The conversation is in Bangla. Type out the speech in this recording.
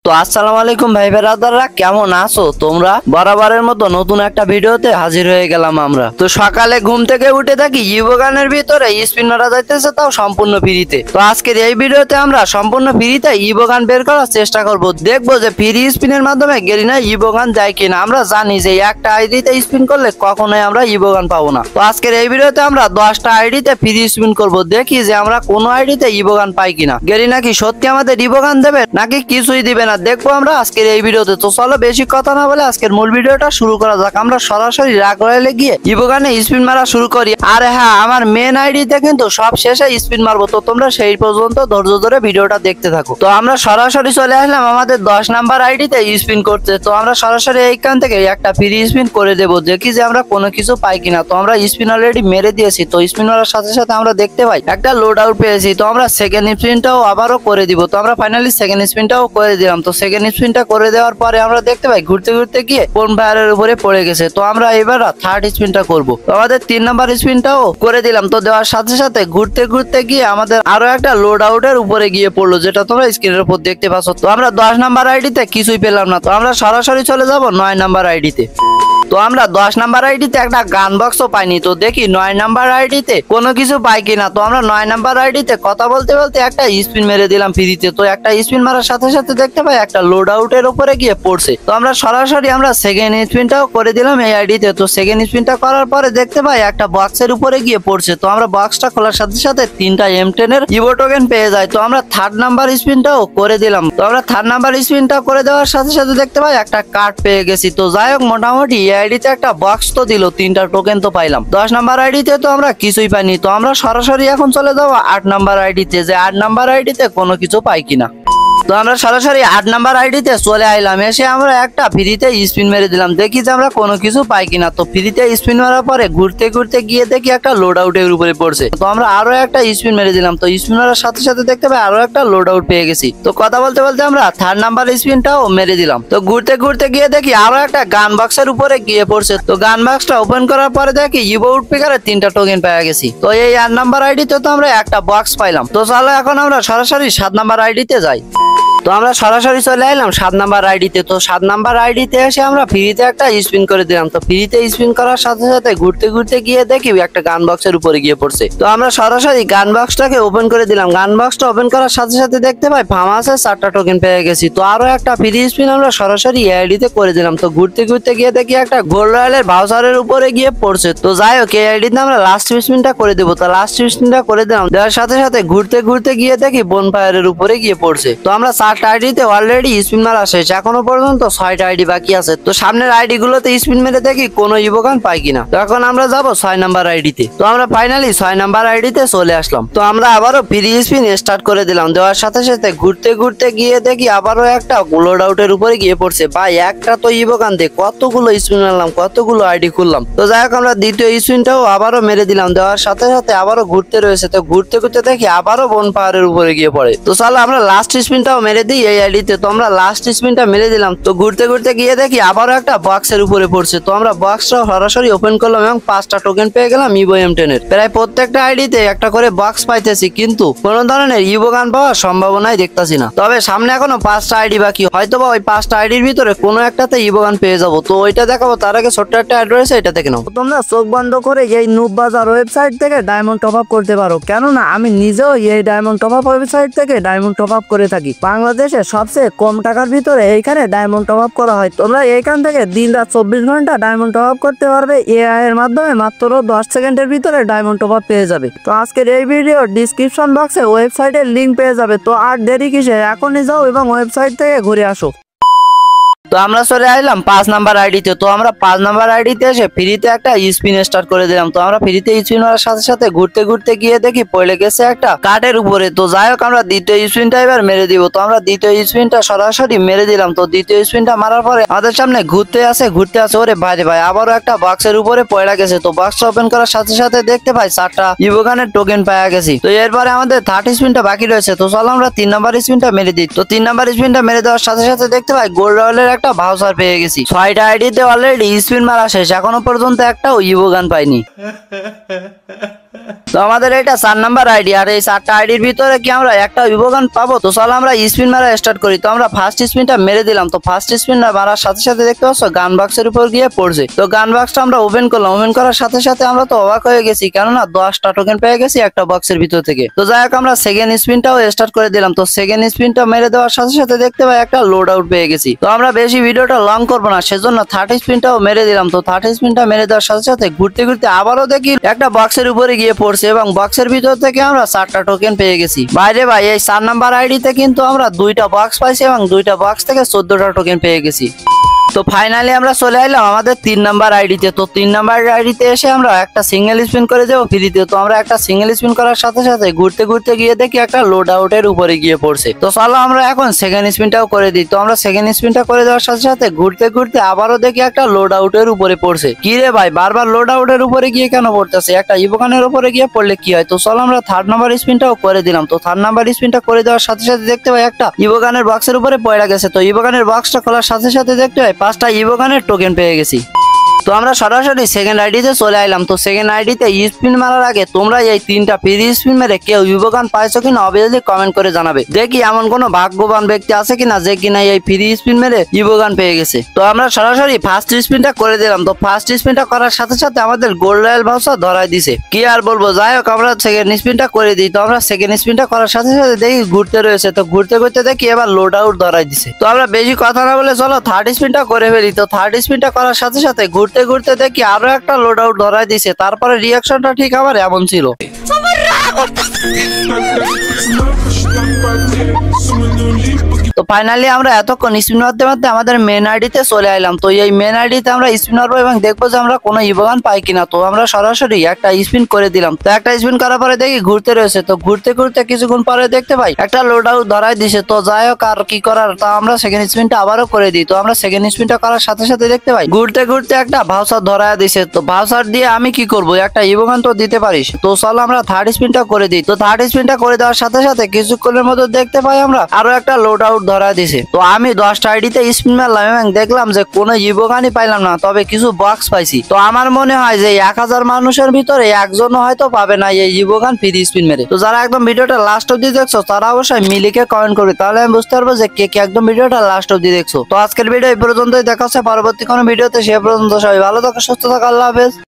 তো আসসালামু আলাইকুম ভাই বেরাদাররা, কেমন আছো তোমরা? বরাবরের মতো নতুন একটা ভিডিওতে হাজির হয়ে গেলাম আমরা। তো সকালে ঘুম থেকে উঠে থাকি ইবোগানের ভিতরে স্পিন মারা যাইতেছে, তাও সম্পূর্ণ ফ্রিতে। তো আজকের এই ভিডিওতে আমরা সম্পূর্ণ ফ্রিতে ইবোগান বের করার চেষ্টা করব। দেখবো যে ফ্রি স্পিনের মাধ্যমে গেরিনা ইবোগান যায় কিনা। আমরা জানি যে একটা আইডিতে স্পিন করলে কখনোই আমরা ইবোগান পাবো না। তো আজকের এই ভিডিওতে আমরা 10টা আইডিতে ফ্রি স্পিন করব, দেখি যে আমরা কোনো আইডিতে ইবোগান পাই কিনা। গেরিনা কি সত্যি আমাদের ইবোগান দেবে নাকি কিছুই দিবে না, দেখবো আমরা আজকের এই ভিডিওতে। তো চলো বেশি কথা না বলে আজকের মূল ভিডিওটা শুরু করা যাক। আমরা সরাসরি রাগ রয়েলে গিয়ে ইবোগানে স্পিন মারা শুরু করি। আর হ্যাঁ, আমার মেন আইডিতে কিন্তু সব শেষে স্পিন মারবো, তো তোমরা সেই পর্যন্ত ধৈর্য ধরে ভিডিওটা দেখতে থাকো। তো আমরা সরাসরি চলে আসলাম আমাদের 10 নাম্বার আইডিতে স্পিন করতে। তো আমরা সরাসরি এইখান থেকে একটা ফ্রি স্পিন করে দেবো, দেখি যে আমরা কোনো কিছু পাই কিনা। তো আমরা স্পিন অলরেডি মেরে দিয়েছি। তো স্পিন মারার সাথে সাথে আমরা দেখতে পাই একটা লোড আউট পেয়েছি। তো আমরা সেকেন্ড স্পিনটাও আবারও করে দিব। তো আমরা ফাইনালি সেকেন্ড স্পিনটাও করে দিলাম। তো সেকেন্ড স্পিনটা করে দেওয়ার পরে আমরা দেখতে পাই ঘুরতে ঘুরতে গিয়ে কোন ফায়ারের উপরে পড়ে গেছে। তো আমরা এবার থার্ড স্পিনটা করব। তো আমাদের 3 নাম্বার স্পিনটাও করে দিলাম। তো দেওয়ার সাথে সাথে ঘুরতে ঘুরতে গিয়ে আমাদের আরো একটা লোড আউটের উপরে গিয়ে পড়লো, যেটা তোমরা স্ক্রিনের উপর দেখতে পাচ্ছ। তো আমরা 10 নাম্বার আইডিতে কিছুই পেলাম না। তো আমরা সরাসরি চলে যাব 9 নাম্বার আইডিতে। তো আমরা 10 নাম্বার আইডিতে একটা গান বক্সও পাইনি। তো দেখি 9 নাম্বার আইডিতে কোনো কিছু পাই কিনা। তো আমরা 9 নাম্বার আইডিতে কথা বলতে বলতে একটা স্পিন মেরে দিলাম ফ্রিতে। তো একটা স্পিন মারার সাথে সাথে দেখতে পাই একটা লোড আউটের উপরে গিয়ে পড়ছে। তো আমরা সরাসরি সেকেন্ড স্পিনটাও করে দিলাম এই আইডিতে। তো সেকেন্ড স্পিনটা করার পরে দেখতে পাই একটা বক্সের উপরে গিয়ে পড়ছে। তো আমরা বক্সটা খোলার সাথে সাথে 3টা M10 এর ইভো টোকেন পেয়ে যাই। তো আমরা থার্ড নাম্বার স্পিনটাও করে দিলাম। তো আমরা থার্ড নাম্বার স্পিনটা করে দেওয়ার সাথে সাথে দেখতে পাই একটা কার্ড পেয়ে গেছি। তো যাই হোক, মোটামুটি আইডিতে একটা বক্স তো দিল, 3টা টোকেন তো পাইলাম। 10 নাম্বার আইডিতে তো আমরা কিছুই পাইনি। তো আমরা সরাসরি এখন চলে যাবো 8 নাম্বার আইডিতে, যে 8 নাম্বার আইডিতে কোনো কিছু পাই কিনা। তো আমরা সরাসরি 8 নাম্বার আইডিতে চলে আইলাম। এসে আমরা একটা ফ্রিতে স্পিন মেরে দিলাম, দেখি যে আমরা কোনো কিছু পাই কিনা। তো ফ্রিতে স্পিন মারার পরে ঘুরতে ঘুরতে গিয়ে দেখি একটা লোড আউটের উপরে পড়ছে। তো আমরা আরো একটা স্পিন মেরে দিলাম। তো স্পিন মারার সাথে সাথে দেখতে পাই আরো একটা লোড আউট পেয়ে গেছি। তো কথা বলতে বলতে আমরা থার্ড নাম্বার স্পিনটাও মেরে দিলাম। তো ঘুরতে ঘুরতে গিয়ে দেখি আরো একটা গান বক্সের উপরে গিয়ে পড়ছে। তো গান বক্সটা ওপেন করার পরে দেখি ইভো আউট পিকারে 3টা টোকেন পেয়ে গেছি। তো এই 8 নাম্বার আইডিতে তো আমরা একটা বক্স পাইলাম। তো চলো এখন আমরা সরাসরি 7 নাম্বার আইডিতে যাই। তো আমরা সরাসরি চলে এলাম 7 নাম্বার আইডিতে। তো 7 নাম্বার আইডিতে এসে আমরা ফ্রিতে একটা স্পিন করে দিলাম। তো ফ্রিতে স্পিন করার সাথে সাথে ঘুরতে ঘুরতে গিয়ে দেখি একটা গান বক্সের উপরে গিয়ে পড়ছে। তো আমরা সরাসরি গান বক্সটাকে ওপেন করে দিলাম। গান বক্সটা ওপেন করার সাথে সাথে দেখতে পাই ফার্মাসে 4টা টোকেন পেয়ে গেছি। তো আরো একটা ফ্রি স্পিন আমরা সরাসরি আইডিতে করে দিলাম। তো ঘুরতে ঘুরতে গিয়ে দেখি একটা গোল্ড রয়্যালের ভাউচারের উপরে গিয়ে পড়ছে। তো যাই হোক, এই আইডিতে আমরা লাস্ট স্পিনটা করে দেবো। তো লাস্ট স্পিনটা করে দিলাম। দেওয়ার সাথে সাথে ঘুরতে ঘুরতে গিয়ে দেখি বনফায়ারের উপরে গিয়ে পড়ছে। তো আমরা 4টা আইডিতে অলরেডি স্পিন মারা শেষ, এখনো পর্যন্ত 6টা আইডি বাকি আছে। তো সামনের আইডি গুলোতে স্পিন মেরে দেখি কোনো ইভোগান পাই কিনা। তো এখন আমরা যাবো 6 নাম্বার আইডিতে। তো আমরা ফাইনালি 6 নাম্বার আইডিতে চলে আসলাম। তো আমরা আবারও ফ্রি স্পিন স্টার্ট করে দিলাম। দেওয়ার সাথে সাথে ঘুরতে ঘুরতে গিয়ে দেখি আবারও একটা লোড আউটের উপরে গিয়ে পড়ছে। ভাই, একটা তো ইভোগান দিয়ে কতগুলো স্পিন মারলাম, কতগুলো আইডি খুললাম। তো যাই হোক, আমরা দ্বিতীয় স্পিনটাও আবারও মেরে দিলাম। দেওয়ার সাথে সাথে আবারও ঘুরতে রয়েছে। তো ঘুরতে ঘুরতে দেখি আবারও বন পাহাড়ের উপরে গিয়ে পড়ে। তো চলো আমরা লাস্ট স্পিনটাও মেরে দিই এই আইডিতে। তো আমরা লাস্ট স্পিনটা মেরে দিলাম। তো ঘুরতে ঘুরতে গিয়ে দেখি আবারও একটা বক্সের উপরে পড়ছে। তো আমরা বক্সটা সরাসরি ওপেন করলাম এবং 5টা টোকেন পেয়ে গেলাম ইভো M10 এর। প্রায় প্রত্যেকটা আইডিতে একটা করে বক্স পাইতেছি, কিন্তু কোনো ধরনের ইভো গান পাওয়ার সম্ভাবনাই দেখতেছি না। তবে সামনে এখনো 5টা আইডি বাকি, হয়তোবা ওই 5টা আইডির ভিতরে কোনো একটাতে ইভো গান পেয়ে যাবো। তো ওইটা দেখাবো, তার আগে ছোট্ট একটা অ্যাড রয়েছে, এটা থেকে নাও। তোমরা চোখ বন্ধ করে এই নুব বাজার ওয়েবসাইট থেকে ডায়মন্ড টপ আপ করতে পারো, কেননা আমি নিজেও এই ডায়মন্ড টপ আপ ওয়েবসাইট থেকে ডায়মন্ড টপ আপ করে থাকি। বাংলাদেশে সবচেয়ে কম টাকার ভিতরে এইখানে ডায়মন্ড টপ আপ করা হয়। তোমরা এইখান থেকে দিন রাত 24 ঘন্টা ডায়মন্ড টপ আপ করতে পারবে। এআই এর মাধ্যমে মাত্র 10 সেকেন্ডের ভিতরে ডায়মন্ড টপ আপ পেয়ে যাবে। তো আজকের এই ভিডিও ডিসক্রিপশন বক্সে ওয়েবসাইটের লিংক পেয়ে যাবে। তো আর দেরি কিসে, এখনই যাও এবং ওয়েবসাইট থেকে ঘুরে আসো। তো আমরা চলে আসলাম 5 নাম্বার আইডিতে। তো আমরা 5 নাম্বার আইডিতে এসে ফ্রিতে একটা স্পিন স্টার্ট করে দিলাম। তো আমরা ফ্রিতে স্পিন করার সাথে সাথে ঘুরতে ঘুরতে গিয়ে দেখি পড়ে গেছে একটা কার্ডের উপরে। তো যাই হোক, আমরা দ্বিতীয় স্পিনটা এবার মেরে দিব। তো আমরা দ্বিতীয় স্পিনটা সরাসরি মেরে দিলাম। তো দ্বিতীয় স্পিনটা মারার পরে আমাদের সামনে ঘুরতে আসে ওরে ভাই ভাই, আবারও একটা বক্সের উপরে পড়ে গেছে। তো বক্স ওপেন করার সাথে সাথে দেখতে পাই 4টা ইভোগানের টোকেন পাওয়া গেছি। তো এরপরে আমাদের 3rd স্পিনটা বাকি রয়েছে। তো চলো আমরা 3 নাম্বার স্পিনটা মেরে দিই। তো 3 নাম্বার স্পিনটা মেরে দেওয়ার সাথে সাথে দেখতে পাই গোল্ড রয়্যালের একটা ভাউচার পেয়ে গেছি। 6টা আইডিতে অলরেডি স্পিন মারা শেষ, এখনো পর্যন্ত একটাও ইভো গান পাইনি। তো আমাদের এটা 4 নাম্বার আইডি, আর এই 4টা আইডির ভিতরে কি আমরা একটা ইভোগান পাবো? তো চলো আমরা স্পিন মারা স্টার্ট করি। তো আমরা ফার্স্ট স্পিনটা মেরে দিলাম। তো ফার্স্ট স্পিন মারার সাথে সাথে দেখতে পাচ্ছ গান বক্সের উপর গিয়ে পড়ছে। তো গান বক্সটা আমরা ওপেন করলাম। ওপেন করার সাথে সাথে আমরা তো অবাক হয়ে গেছি, কেননা 10টা টোকেন পেয়ে গেছি একটা বক্সের ভিতর থেকে। তো যাই হোক আমরা সেকেন্ড স্পিনটাও স্টার্ট করে দিলাম। তো সেকেন্ড স্পিনটা মেরে দেওয়ার সাথে সাথে দেখতে পাই একটা লোড আউট পেয়ে গেছি। তো আমরা বেশি ভিডিওটা লং করবো না, সেজন্য থার্ড স্পিনটাও মেরে দিলাম। তো থার্ড স্পিনটা মেরে দেওয়ার সাথে সাথে ঘুরতে ঘুরতে আবারও দেখি একটা বক্সের উপরে গিয়ে পড়ছে এবং বক্সের ভিতর থেকে আমরা 4টা টোকেন পেয়ে গেছি। বাইরে ভাই এই 4 নাম্বার আইডিতে কিন্তু আমরা 2টা বক্স পাইছি এবং 2টা বক্স থেকে 14টা টোকেন পেয়ে গেছি। তো ফাইনালি আমরা চলে এলাম আমাদের 3 নাম্বার আইডিতে। তো 3 নাম্বার আইডিতে এসে আমরা একটা সিঙ্গেল স্পিন করে দেবো ফ্রিতে। তো আমরা একটা সিঙ্গেল স্পিন করার সাথে সাথে ঘুরতে ঘুরতে গিয়ে দেখি একটা লোড আউটের উপরে গিয়ে পড়ছে। তো চলো আমরা এখন সেকেন্ড স্পিনটাও করে দিই। তো আমরা সেকেন্ড স্পিনটা করে দেওয়ার সাথে সাথে ঘুরতে ঘুরতে আবারও দেখি একটা লোড আউটের উপরে পড়ছে। কি রে ভাই, বারবার লোড আউটের উপরে গিয়ে কেন পড়তেছে? একটা ইভোগানের উপরে গিয়ে পড়লে কি হয়? তো চলো আমরা থার্ড নাম্বার স্পিনটাও করে দিলাম। তো থার্ড নাম্বার স্পিনটা করে দেওয়ার সাথে সাথে দেখতে পাই একটা ইভোগানের বক্সের উপরে পড়ে গেছে। তো ইভোগানের বক্সটা খোলার সাথে সাথে দেখতে পাই 5টা ইভোগানের টোকেন পেয়ে গেছি। তো আমরা সরাসরি সেকেন্ড আইডিতে চলে আইলাম। তো সেকেন্ড আইডিতে স্পিন মারার আগে তোমরা এই 3টা ফ্রি স্পিন মেরে কেউ ইভোগান পাইছো কিনা অবভিয়াসলি কমেন্ট করে জানাবে। দেখি এমন কোনো ভাগ্যবান ব্যক্তি আছে কিনা যে কিনা এই ফ্রি স্পিন মেরে ইভোগান পেয়ে গেছে। তো আমরা সরাসরি ফার্স্ট স্পিনটা করে দিলাম। তো ফার্স্ট স্পিনটা করার সাথে সাথে আমাদের গোল্ড রয়্যাল ভাউচার ধরাই দিছে। কি আর বলবো, যাই হোক আমরা সেকেন্ড স্পিনটা করে দিই। তো আমরা সেকেন্ড স্পিনটা করার সাথে সাথে দেখি ঘুরতে রয়েছে। তো ঘুরতে ঘুরতে দেখি এবার লোড আউট ধরাই দিছে। তো আমরা বেশি কথা না বলে চলো থার্ড স্পিনটা করে ফেলি। তো থার্ড স্পিনটা করার সাথে সাথে ঘুরতে ঘুরতে দেখি আরো একটা লোড আউট ধরাই দিছে। তারপরে রিয়াকশনটা ঠিক আমার এমন ছিল। তো ফাইনালি আমরা এতক্ষণ স্পিন মারতে মারতে আমাদের মেন আইডিতে চলে আইলাম। তো এই মেন আইডিতে আমরা স্পিন মারবো এবং দেখবো যে আমরা কোনো ইভোগান পাই কিনা। তো আমরা সরাসরি একটা স্পিন করে দিলাম। তো একটা স্পিন করার পরে দেখি ঘুরতে রয়েছে। তো ঘুরতে ঘুরতে কিছুক্ষণ পরে দেখতে পাই একটা লোড আউট ধরাই দিছে। তো যাই হোক আর কি করার, তা আমরা সেকেন্ড স্পিনটা আবারও করে দিই। তো আমরা সেকেন্ড স্পিনটা করার সাথে সাথে দেখতে পাই ঘুরতে ঘুরতে একটা ভাউচার ধরাই দিছে। তো ভাউচার দিয়ে আমি কি করবো, একটা ইভোগান তো দিতে পারিস। তো চলো আমরা থার্ড স্পিনটা করে দিই। তো থার্ড স্পিনটা করে দেওয়ার সাথে সাথে কিছুক্ষণের মধ্যে দেখতে পাই আমরা আরো একটা লোড আউট ধরা দিছে। তো আমি 10টা আইডিতে স্পিন মারলাম এবং দেখলাম যে কোনো ইভোগানই পাইলাম না, তবে কিছু বক্স পাইছি। তো আমার মনে হয় যে 1000 মানুষের ভিতরে একজনও হয়তো পাবে না এই ইভোগান ফ্রি স্পিন মেরে। তো যারা একদম ভিডিওটা লাস্ট অব্দি দেখছো তারা অবশ্যই মিলিকে কমেন্ট করবে, তাহলে আমি বুঝতে পারবো যে কে কে একদম ভিডিওটা লাস্ট অব্দি দেখছো। তো আজকের ভিডিও এই পর্যন্তই, দেখা হচ্ছে পরবর্তী কোনো ভিডিওতে। সে পর্যন্ত সবাই ভালো থাকো, সুস্থ থাকো, আল্লাহ হাফেজ।